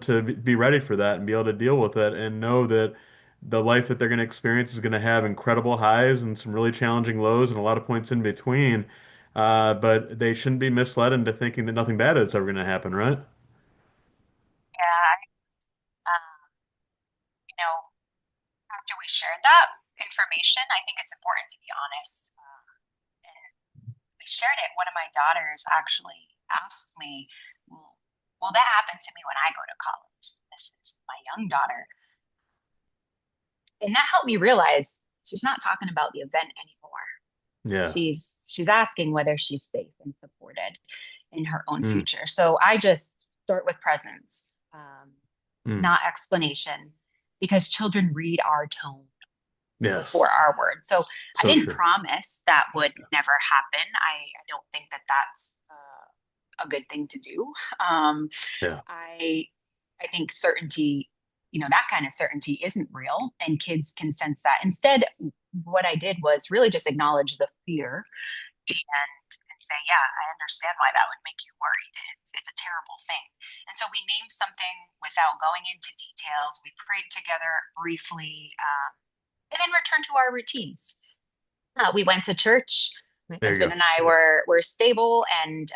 S1: to be ready for that and be able to deal with it and know that the life that they're going to experience is going to have incredible highs and some really challenging lows and a lot of points in between. But they shouldn't be misled into thinking that nothing bad is ever going to happen, right?
S2: Yeah. Um, you know, After we shared that information, I think it's important to be honest. And we shared it. One of my daughters actually asked me, well, will that happen to me when I go to college? This is my young daughter. And that helped me realize she's not talking about the event anymore.
S1: Yeah.
S2: She's asking whether she's safe and supported in her own
S1: Mm,
S2: future. So I just start with presence, um,
S1: mm.
S2: not explanation, because children read our tone
S1: Yes.
S2: before our words. So I
S1: So
S2: didn't
S1: true.
S2: promise that would never happen. I don't think that that's a good thing to do. Um,
S1: Yeah.
S2: I I think certainty, that kind of certainty isn't real, and kids can sense that. Instead, what I did was really just acknowledge the fear and say, yeah, I understand why that would make you worried. It's a terrible thing. And so we named something without going into details. We prayed together briefly, and then returned to our routines. We went to church. My
S1: There you
S2: husband
S1: go.
S2: and I
S1: Yep.
S2: were stable, and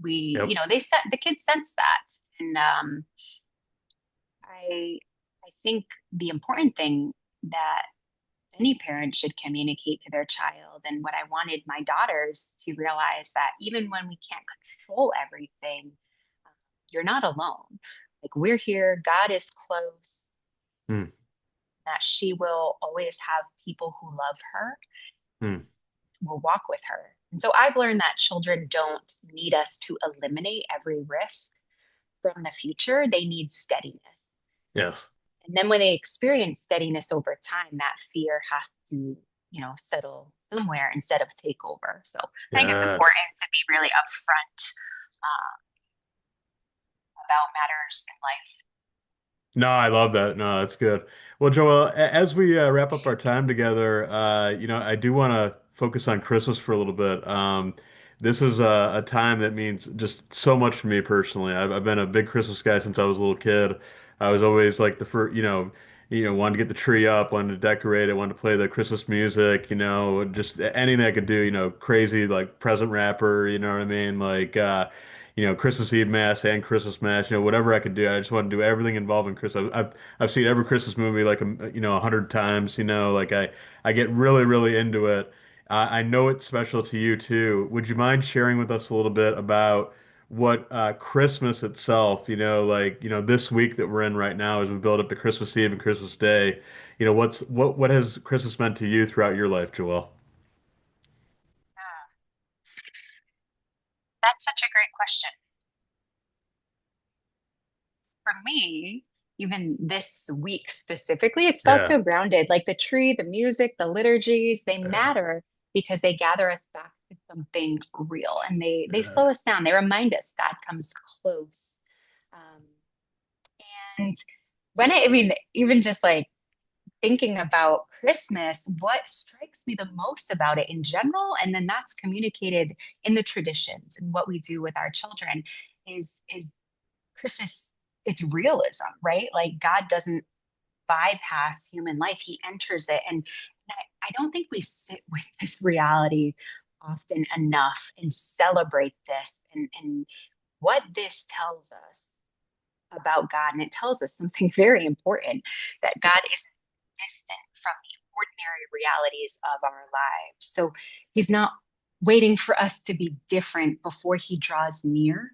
S2: we,
S1: Yep.
S2: they set the kids sense that, and I I think the important thing that any parent should communicate to their child, and what I wanted my daughters to realize, that even when we can't control everything, you're not alone. Like, we're here, God is close,
S1: Mm,
S2: that she will always have people who love her,
S1: mm.
S2: will walk with her. And so I've learned that children don't need us to eliminate every risk from the future. They need steadiness.
S1: Yes.
S2: And then when they experience steadiness over time, that fear has to, settle somewhere instead of take over. So I think it's
S1: Yes.
S2: important to be really upfront about matters in life.
S1: No, I love that. No, that's good. Well, Joel, as we wrap up our time together, I do want to focus on Christmas for a little bit. This is a time that means just so much for me personally. I've been a big Christmas guy since I was a little kid. I was always like the first, wanted to get the tree up, wanted to decorate it, wanted to play the Christmas music, just anything I could do, crazy like present wrapper, you know what I mean? Like, Christmas Eve mass and Christmas mass, whatever I could do. I just want to do everything involving Christmas. I've seen every Christmas movie like 100 times. Like I get really really into it. I know it's special to you too. Would you mind sharing with us a little bit about what Christmas itself, this week that we're in right now as we build up to Christmas Eve and Christmas Day, what has Christmas meant to you throughout your life, Joel?
S2: Ah, that's such a great question. For me, even this week specifically, it's felt
S1: Yeah.
S2: so grounded. Like the tree, the music, the liturgies, they
S1: Yeah.
S2: matter because they gather us back to something real, and they
S1: Yeah.
S2: slow us down. They remind us God comes close. Um, and I mean, even just like thinking about Christmas, what strikes me the most about it in general, and then that's communicated in the traditions and what we do with our children, is Christmas, it's realism, right? Like, God doesn't bypass human life, he enters it. And I don't think we sit with this reality often enough and celebrate this, and what this tells us about God. And it tells us something very important, that God isn't distant from the ordinary realities of our lives. So he's not waiting for us to be different before he draws near.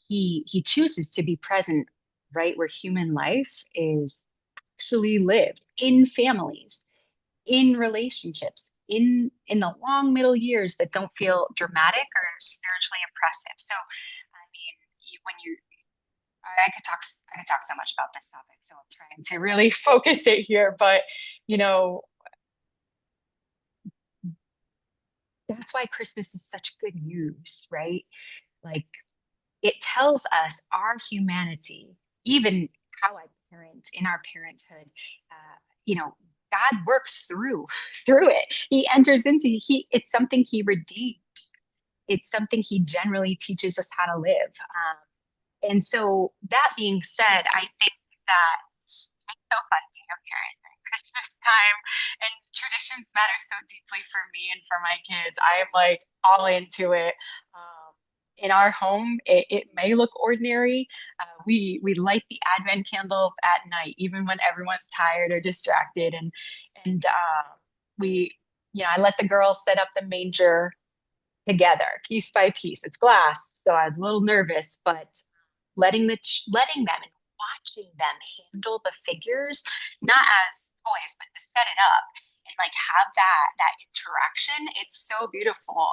S2: He chooses to be present right where human life is actually lived, in families, in relationships, in the long middle years that don't feel dramatic or spiritually impressive. So I mean, when you I could talk so much about this topic, so I'm trying to really focus it here. But you know, that's why Christmas is such good news, right? Like, it tells us our humanity, even how I parent in our parenthood. Uh, God works through it. He enters into he. It's something he redeems. It's something he generally teaches us how to live. And so, that being said, I think that it's so fun being a parent during Christmas time, and traditions matter so deeply for me and for my kids. I am like all into it. In our home, it may look ordinary. We light the Advent candles at night, even when everyone's tired or distracted, and we, I let the girls set up the manger together, piece by piece. It's glass, so I was a little nervous, but letting them and watching them handle the figures, not as toys, but to set it up and like have that interaction. It's so beautiful.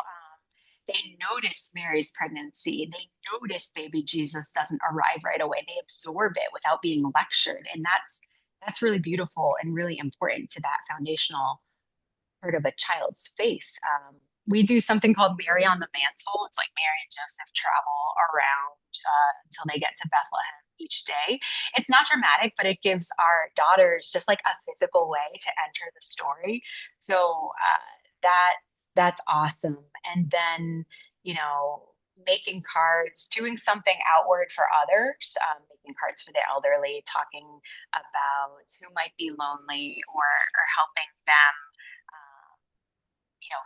S2: They notice Mary's pregnancy. They notice baby Jesus doesn't arrive right away. They absorb it without being lectured, and that's really beautiful and really important to that foundational part of a child's faith. We do something called Mary on the Mantle. It's like Mary and Joseph travel around until they get to Bethlehem each day. It's not dramatic, but it gives our daughters just like a physical way to enter the story. So that that's awesome. And then making cards, doing something outward for others, making cards for the elderly, talking about who might be lonely, or helping them, um,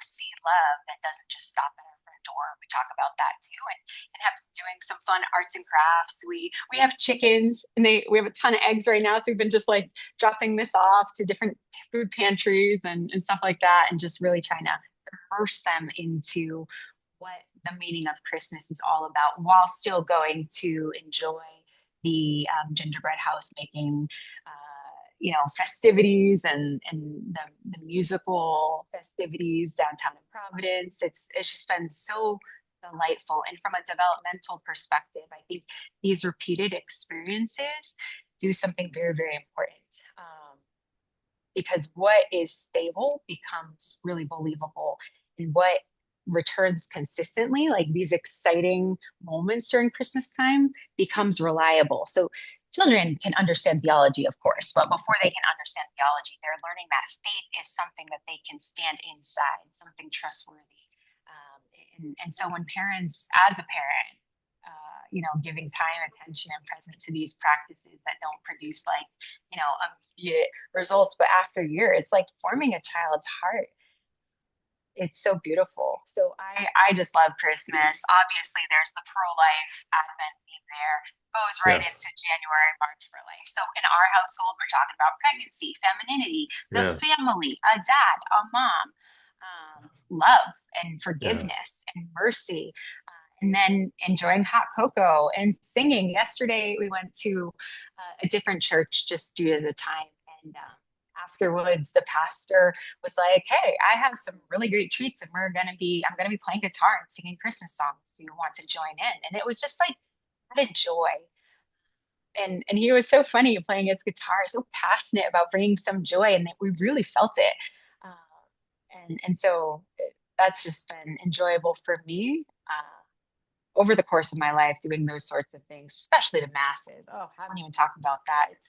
S2: see love that doesn't just stop at our front door. We talk about that too, and have doing some fun arts and crafts. We have chickens, and we have a ton of eggs right now, so we've been just like dropping this off to different food pantries and stuff like that, and just really trying to immerse them into what the meaning of Christmas is all about, while still going to enjoy the gingerbread house making, festivities, and the musical festivities downtown in Providence. It's just been so delightful. And from a developmental perspective, I think these repeated experiences do something very, very important. Because what is stable becomes really believable, and what returns consistently, like these exciting moments during Christmas time, becomes reliable. So children can understand theology, of course, but before they can understand theology, they're learning that faith is something that they can stand inside, something trustworthy. And so when parents, as a parent, giving time, attention, and present to these practices that don't produce like, immediate results, but after year, it's like forming a child's heart. It's so beautiful. So I just love Christmas. Obviously, there's the pro-life Advent theme there. Goes right
S1: Yes.
S2: into January, March for life. So in our household, we're talking about pregnancy, femininity, the
S1: Yes.
S2: family, a dad, a mom, love and
S1: Yes.
S2: forgiveness and mercy, and then enjoying hot cocoa and singing. Yesterday, we went to a different church just due to the time. And afterwards, the pastor was like, "Hey, I have some really great treats, and I'm gonna be playing guitar and singing Christmas songs. Do you want to join in?" And it was just like what a joy. And he was so funny playing his guitar, so passionate about bringing some joy, and that we really felt it. And so that's just been enjoyable for me. Over the course of my life doing those sorts of things, especially to masses. Oh, I haven't even talked about that. It's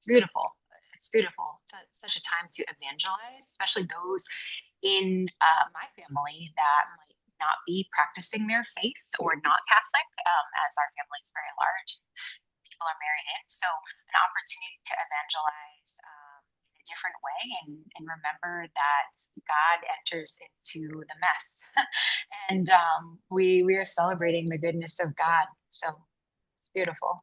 S2: beautiful. It's beautiful. It's such a time to evangelize, especially those in my family that might not be practicing their faith or not Catholic, as our family is very large. People are married in. So an opportunity to evangelize in a different way, and remember that God enters into the mess. And we are celebrating the goodness of God. So it's beautiful.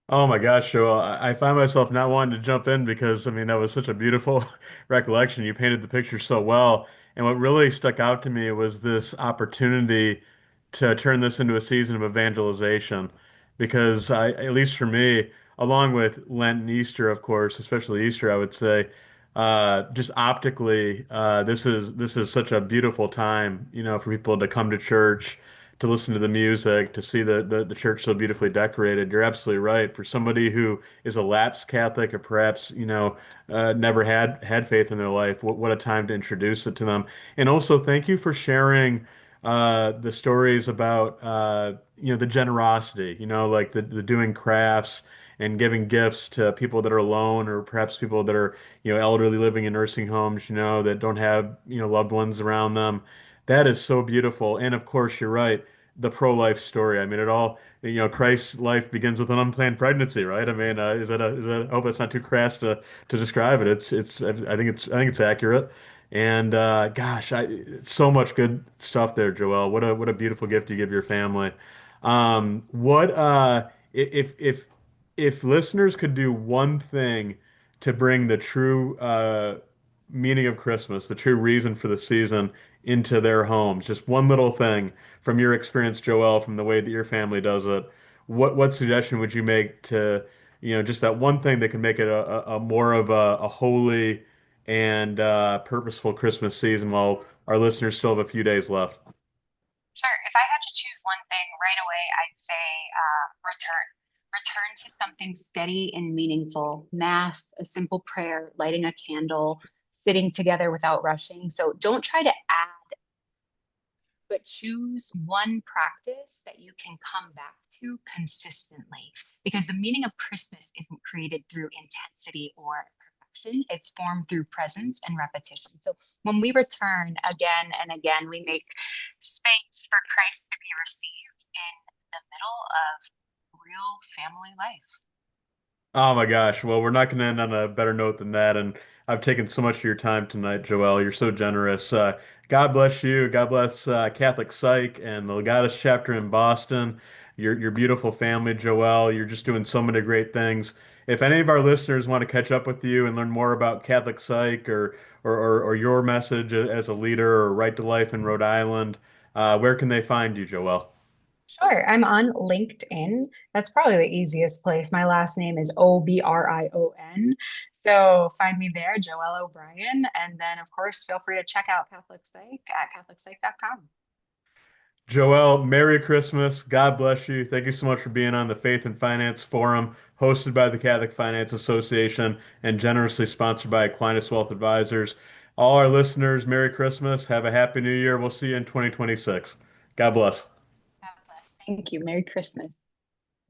S1: Oh my gosh, Joel, I find myself not wanting to jump in because I mean that was such a beautiful recollection. You painted the picture so well. And what really stuck out to me was this opportunity to turn this into a season of evangelization. Because at least for me, along with Lent and Easter, of course, especially Easter, I would say, just optically, this is such a beautiful time, for people to come to church, to listen to the music, to see the church so beautifully decorated. You're absolutely right. For somebody who is a lapsed Catholic or perhaps, never had faith in their life, what a time to introduce it to them. And also, thank you for sharing the stories about the generosity, like the doing crafts and giving gifts to people that are alone or perhaps people that are, elderly living in nursing homes, that don't have, loved ones around them. That is so beautiful. And of course, you're right. The pro-life story. I mean, it all, Christ's life begins with an unplanned pregnancy, right? I mean, I hope that's not too crass to describe it. I think it's accurate. And gosh, so much good stuff there, Joelle. What a beautiful gift you give your family. What if listeners could do one thing to bring the true meaning of Christmas, the true reason for the season into their homes, just one little thing from your experience, Joelle, from the way that your family does it, what suggestion would you make to, just that one thing that can make it a more of a holy and purposeful Christmas season while our listeners still have a few days left?
S2: Sure. If I had to choose one thing right away, I'd say return. Return to something steady and meaningful. Mass, a simple prayer, lighting a candle, sitting together without rushing. So don't try to add, but choose one practice that you can come back to consistently. Because the meaning of Christmas isn't created through intensity or perfection, it's formed through presence and repetition. So when we return again and again, we make space for Christ to be received in the middle of real family life.
S1: Oh my gosh. Well, we're not going to end on a better note than that. And I've taken so much of your time tonight, Joelle. You're so generous. God bless you. God bless Catholic Psych and the Legatus Chapter in Boston. Your beautiful family, Joelle. You're just doing so many great things. If any of our listeners want to catch up with you and learn more about Catholic Psych or your message as a leader or Right to Life in Rhode Island, where can they find you, Joelle?
S2: Sure, I'm on LinkedIn. That's probably the easiest place. My last name is Obrion. So find me there, Joelle O'Brion. And then, of course, feel free to check out Catholic Psych at CatholicPsych.com.
S1: Joelle, Merry Christmas. God bless you. Thank you so much for being on the Faith and Finance Forum, hosted by the Catholic Finance Association and generously sponsored by Aquinas Wealth Advisors. All our listeners, Merry Christmas. Have a Happy New Year. We'll see you in 2026. God bless.
S2: God bless. Thank you. Merry Christmas.